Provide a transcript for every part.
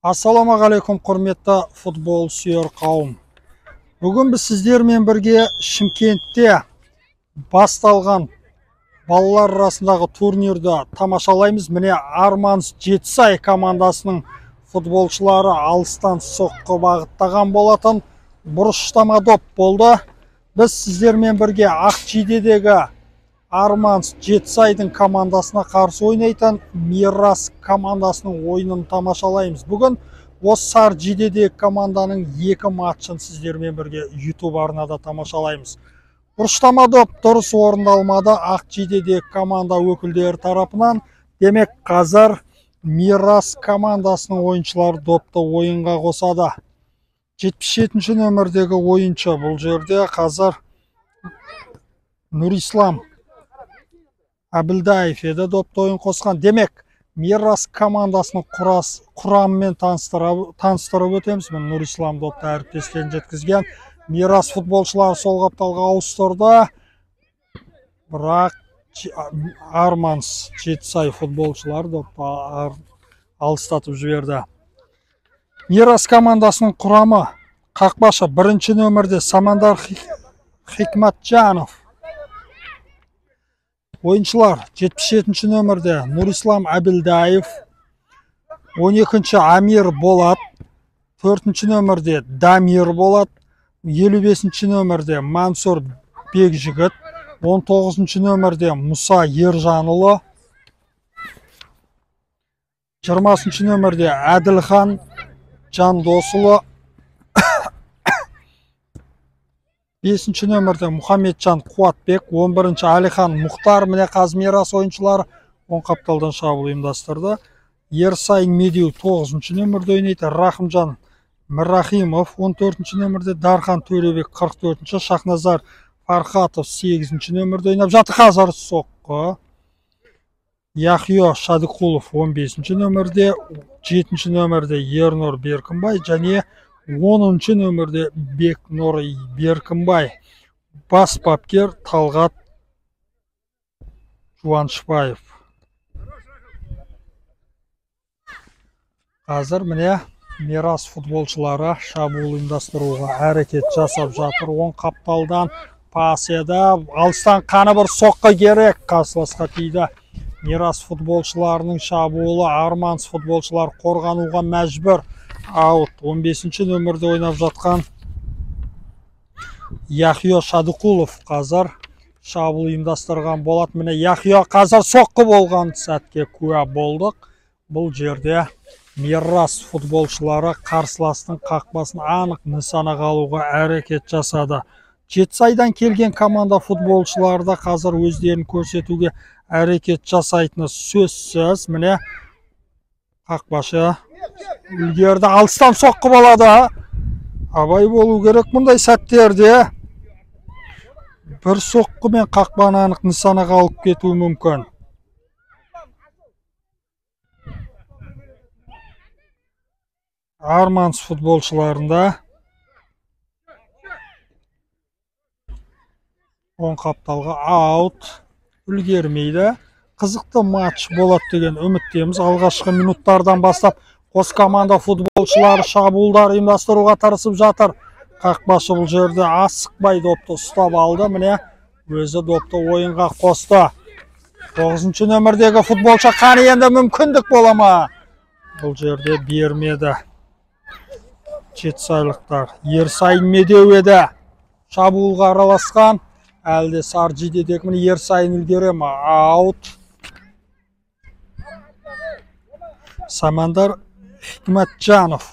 Ассалаумағалейкум, құрметті футбол сүйер қауым. Бүгін біз сіздермен бірге Шымкентте басталған балалар арасындағы турнирді тамашалаймыз. Міне Арманс Жетісай командасының футболшылары алыстан соққы бағыттаған болатын. Бұрыштама доп болды. Біз сіздермен бірге Ақжидедегі Арманс Жетісайдың командасына қарсы ойнайтын Мирас командасының ойынын тамашалаймыз. Бүгін осы Саржидедегі команданың екі матчын сіздермен бірге YouTube арнада тамашалаймыз. Бұрыштама доп дұрыс орындалмады Ақжидедегі команда өкілдері тарапынан. Демек, қазір Мирас командасының ойыншылары допты ойынға қосады. 77-ші нөмірдегі ойыншы бұл жерде қазір Нұрислам Әбілдаев еді допты ойын қосқан. Демек, Мирас командасының құрамымен таныстырып өтеміз. Нұрислам допты әріптестерін жеткізген. Мирас футболшылары сол қапталға ауыстырды. Бірақ Арманс Жетісай футболшылары допты алыстатып жіберді. Мирас командасының құрамы: қақпашы бірінші нөмірде Самандар Хикматжанов. Ойыншылар: 77-ші нөмірде Нұрислам Әбілдаев, 12-ші Амир Болат, 4-ші нөмірде Дамир Болат, 55-ші нөмірде Мансур Бекжігіт, 19-ші нөмірде Мұса Ержанұлы, 20-ші нөмірде Әділхан Жандосұлы, 5-ші нөмірде Мұхаммеджан Қуатбек, 11-ші Алихан Мұхтар. Міне қазір Мирас ойыншылары оң қапталдан шабуыл ұйымдастырды. Ерсайын Медеу 9-ші нөмірде ойнайды. Рахымжан Мірахимов 14-ші нөмірде, Дархан Төребек 44-ші, Шахназар Фархатов 8-ші нөмірде ойнап жатыр. Қазір соққы. Яхия Шадықұлов 15-ші нөмірде, 7-ші нөмірде Ернұр Беркінбай және 10-ші нөмірде Бекнұр Беркінбай. Бас бапкер Талғат Жуаншбаев. Қазір міне Мирас футболшылары шабуыл ұйымдастыруға әрекет жасап жатыр. Оң қапталдан пас еді. Алыстан қаны бір соққы керек. Қарсыласқа тиді. Мирас футболшыларының шабуылы. Арманс футболшылар қорғануға мәжбүр. Аут. 15-ші нөмірде ойнап жатқан Яхия Шадықұлов қазір шабуыл ұйымдастырған болат. Міне Яхия қазір соққы болған сәтке куә болдық. Бұл жерде Мирас футболшылары қарсыластың қақпасын анық нысанаға алуға әрекет жасады. Жетісайдан келген команда футболшылары да қазір өздерін көрсетуге әрекет жасайтыны сөзсіз. Міне қақпашы үлгерді. Алыстан соққы болады. Абай болу керек мұндай сәттерде. Бір соққымен қақпаны анық нысанаға алып кетуі мүмкін. Арманс футболшыларында оң қапталға аут. Үлгермейді. Қызықты матч болады деген үміттеміз. Алғашқы минуттардан бастап қос команда футболшылары шабуылдар ұйымдастыруға тырысып жатыр. Қақпашы бұл жерде асықпай допты ұстап алды. Міне өзі допты ойынға қосты. 9-ші нөмірдегі футболшы қаны енді мүмкіндік бола ма? Бұл жерде бермеді. Жетісайлықтар. Ерсайын Медеу еді. Шабуылға араласқан. Әлде Саржидедегі міне Ерсайын үлгере ма? Аут. Самандар Хикматжанов.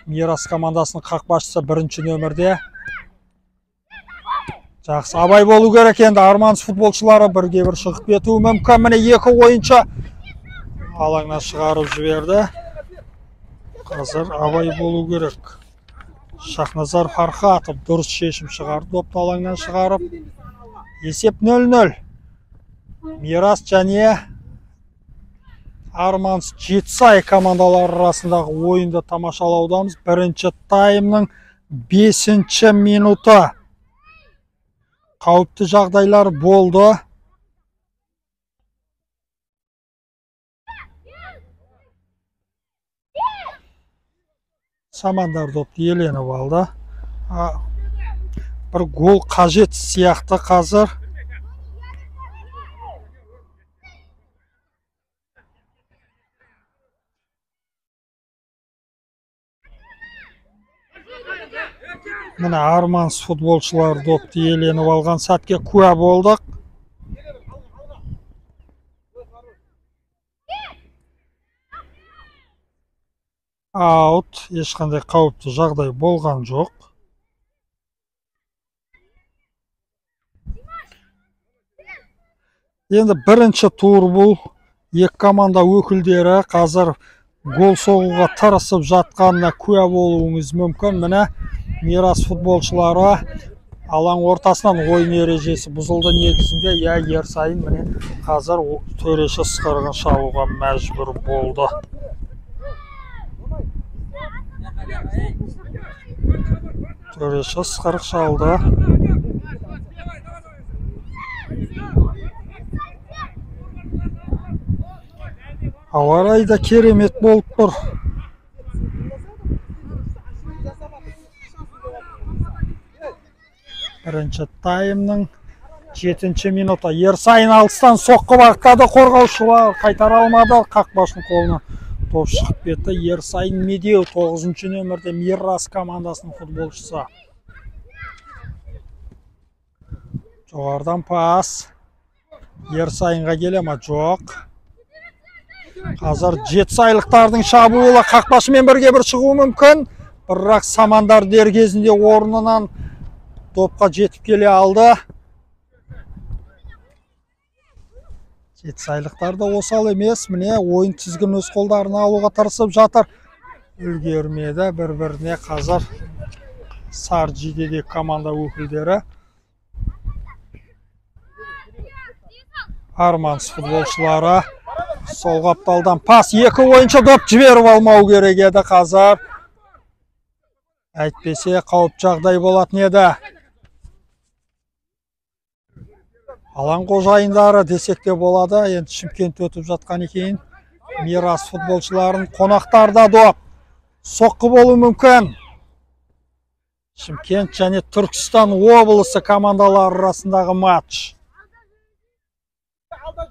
Мирас командасының қақпашысы бірінші нөмірде. Жақсы, абай болу керек енді. Арманс футболшылары бірге бір шығып кетуі мүмкін. Міне екі ойыншы алаңнан шығарып жіберді. Қазір абай болу керек. Шахназар Фархатов дұрыс шешім шығарды. Допты алаңнан шығарып. Есеп 0-0. Мирас және Арманс Жетісай командалары арасындағы ойынды тамашалаудамыз. Бірінші таймның 5-ші минуты. Қауіпті жағдайлар болды. Самандар допты иеленіп алды. Бір гол қажет сияқты қазір. Міне Арманс футболшылар допты иеленіп алған сәтке куә болдық. Аут, ешқандай қауіпті жағдай болған жоқ. Енді бірінші тур бұл. Екі команда өкілдері қазір гол соғуға тырысып жатқанына куә болуыңыз мүмкін. Міне Мирас футболшылары алаң ортасынан ойын ережесі бұзылды негізінде. Ерсайын міне қазір төреші ысқырығын шалуға мәжбүр болды. Төреші ысқырық шалды. Ауа райы да керемет болып тұр. Бірінші таймның 7-ші минуты. Ерсайын алыстан соққы бағыттады, қорғаушылар қайтара алмады. Қақпашының қолына топ шығып кетті. Ерсайын Медеу 9-ші нөмірде Мирас командасының футболшысы. Жоғардан пас. Ерсайынға келе ма? Жоқ. Қазір жетісайлықтардың шабуылы қақпашымен бірге бір шығуы мүмкін. Бірақ Самандар дер кезінде орнынан допқа жетіп келе алды. Жетісайлықтар да осал емес. Міне ойын тізгін өз қолдарына алуға тырысып жатыр. Үлгермеді. Бір-біріне қазір Саржидеде команда өкілдері. Арманс футболшылары сол қапталдан пас. Екі ойыншы доп жіберіп алмау керек еді қазір. Әйтпесе қауіп жағдай болатын еді. Алаң қожайындары десек те болады. Енді Шымкент өтіп жатқан екен. Мирас футболшыларын қонақтарда доп. Соққы болу мүмкін. Шымкент және Түркістан облысы командалары арасындағы матч.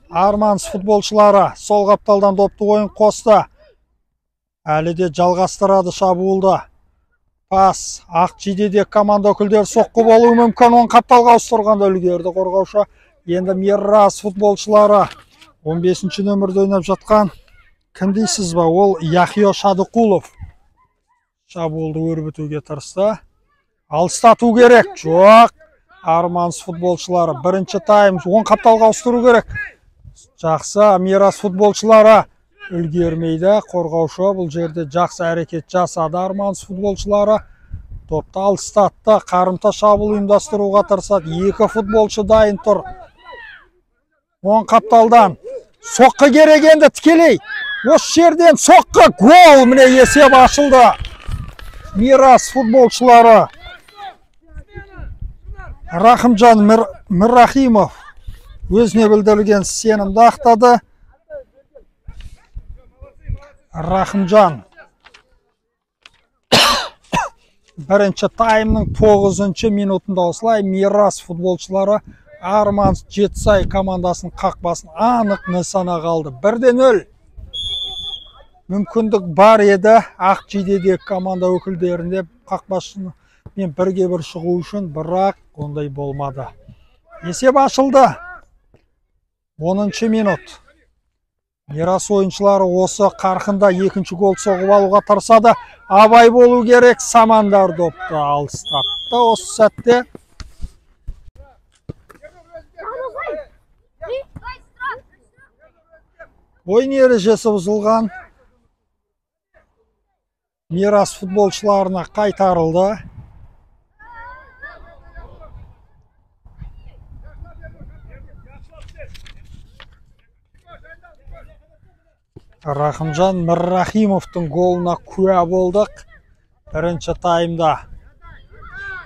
Арманс футболшылары сол қапталдан допты ойын қосты. Әлі де жалғастырады шабуылды. Пас. Ақжидеде команда өкілдері соққы болуы мүмкін. Он қапталға ауыстырғанда үлгерді қорғаушы. Енді Мирас футболшылары 15-ші нөмірде ойнап жатқан. Кім дейсіз ба? Ол Яхия Шадықұлов. Шабуылды өрбітуге тырысты. Алыстату керек. Жоқ. Арманс футболшылары бірінші тайм 10 қапталға ауыстыру керек. Жақсы. Мирас футболшылары үлгермейді. Қорғаушы бұл жерде жақсы әрекет жасады. Арманс футболшылары топты алыстатты. Қарымта шабуыл ұйымдастыруға тырысады. Екі футболшы дайын тұр. 10 қапталдан соққы керек енді тікелей. Осы жерден соққы, гол. Міне есеп ашылды. Мирас футболшылары. Рахымжан Миррахимов өзіне білдірілген сенімді ақтады. Рахымжан бірінші таймның 9-ші минутында осылай Мирас футболшылары Арманс Жетісай командасының қақпасын анық нысана қалды. 1-0. Мүмкіндік бар еді. Ақжидеде команда өкілдерінде қақпашының мен бірге бір шығу үшін, бірақ ондай болмады. Есеп ашылды. 10-ші минут. Мирас ойыншылары осы қарқында екінші гол соғып алуға тырысады. Абай болу керек. Самандар допты алыстатты осы сәтте. Ойын ережесі бұзылған. Мирас футболшыларына қайтарылды. Рахымжан Миррахимовтың голына куә болдық. Бірінші таймда.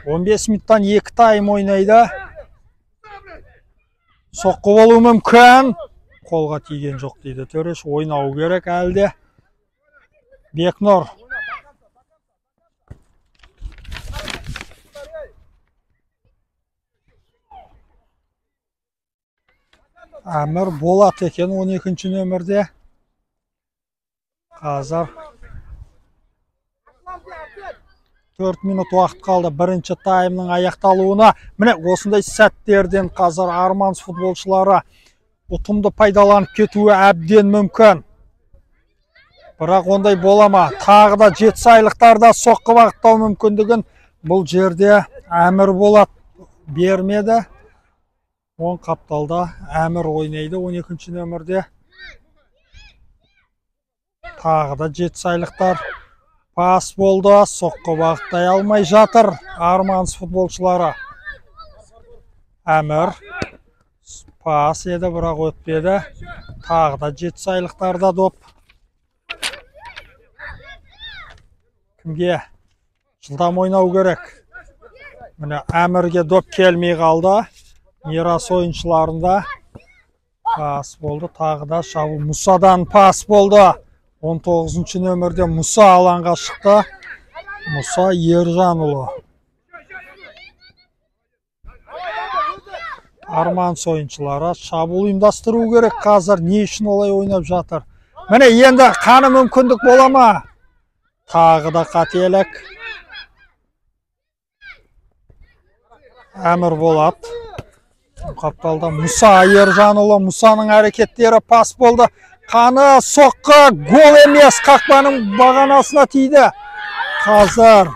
15 минуттан 2 тайм ойнайды. Соққы болу мүмкін. Қолға тиген жоқ дейді төреш. Ойнау керек әлде. Бекнұр. Әмір Болат екен 12-ші нөмірде. Қазір 4 минут уақыт қалды бірінші таймның аяқталуына. Міне осындай сәттерден қазір Арманс футболшылары ұтымды пайдаланып кетуі әбден мүмкін. Бірақ ондай болама. Тағы да жетісайлықтарда соққы бағыттау мүмкіндігін бұл жерде Әмір Болат бермеді. Оң қапталда Әмір ойнайды 12-ші нөмірде. Тағы да жетісайлықтар пас болды. Соққы бағыттай алмай жатыр Арманс футболшылары. Әмір пас еді, бірақ өтпеді. Тағы да жетісайлықтарда доп. Кімге? Жылдам ойнау керек. Міне Әмірге доп келмей қалды. Мирас ойыншыларында пас болды. Тағы да шабуыл. Мұсадан пас болды. 19-ші нөмірде Мұса алаңға шықты. Мұса Ержанұлы. Арманс ойыншылары шабуыл ұйымдастыру керек. Қазір не үшін олай ойнап жатыр? Міне енді қаны мүмкіндік бола ма? Тағы да қателік. Әмір Болат. Қапталда Мұса Ержанұлы. Мұсаның әрекеттері пас болды. Қаны соққы, гол емес, қақпаның бағанасына тиді. Қазір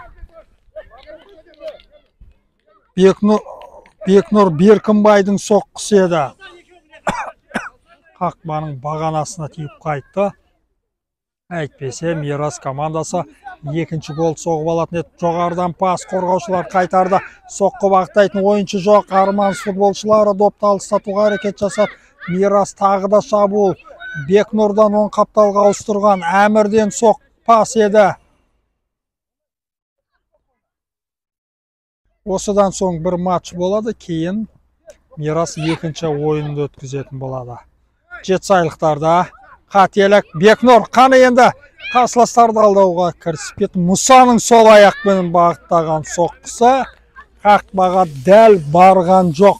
Бекнұр Беркінбайдың соққысы еді. Қақпаның бағанасына тиіп қайтты. Әйтпесе Мирас командасы екінші гол соғып алатын еді. Жоғарыдан пас, қорғаушылар қайтарды. Соққы бағыттайтын ойыншы жоқ. Арманс футболшылары допты алыстатуға әрекет жасады. Мирас тағы да шабуыл. Бекнұрдан оң қапталға ауыстырған. Әмірден соқ пас еді. Осыдан соң бір матч болады. Кейін Мирас екінші ойынды өткізетін болады. Жетісайлықтарда қателік. Бекнұр қаны енді қарсыластарды алдауға кірісіп кетті. Мұсаның сол аяқпен бағыттаған соққысы қақпаға дәл барған жоқ.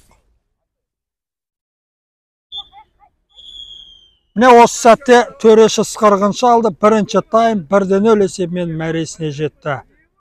Міне осы сәтте төреші ысқырғыншы алды. Бірінші тайм 1-0 есебімен мәресіне жетті.